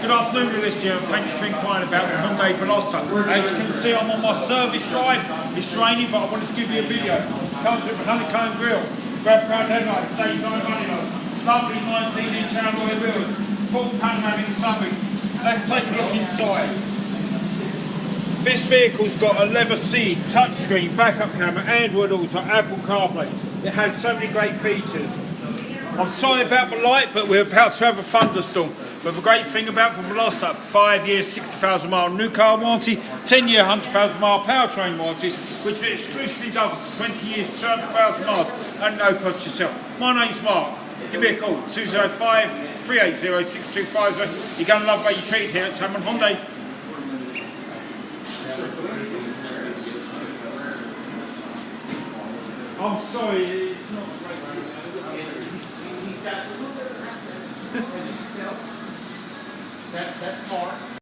Good afternoon, Alysia, and thank you for inquiring about the Hyundai Veloster. As you can see, I'm on my service drive. It's raining, but I wanted to give you a video. It comes with a honeycomb grille, grab proud headlights, stays on money load, lovely 19-inch alloy wheels, full panoramic sunroof. Let's take a look inside. This vehicle's got a leather seat, touchscreen, backup camera, Android Auto, Apple CarPlay. It has so many great features. I'm sorry about the light, but we're about to have a thunderstorm. But the great thing about the Veloster, 5 years, 60,000 mile new car warranty, 10-year, 100,000 mile powertrain warranty, which we exclusively doubled to 20 years, 200,000 miles, and no cost yourself. My name's Mark. Give me a call, 205-380-6250. You're going to love the way you're treated here at Tameron Hyundai. I'm sorry, it's not great. That's Mark.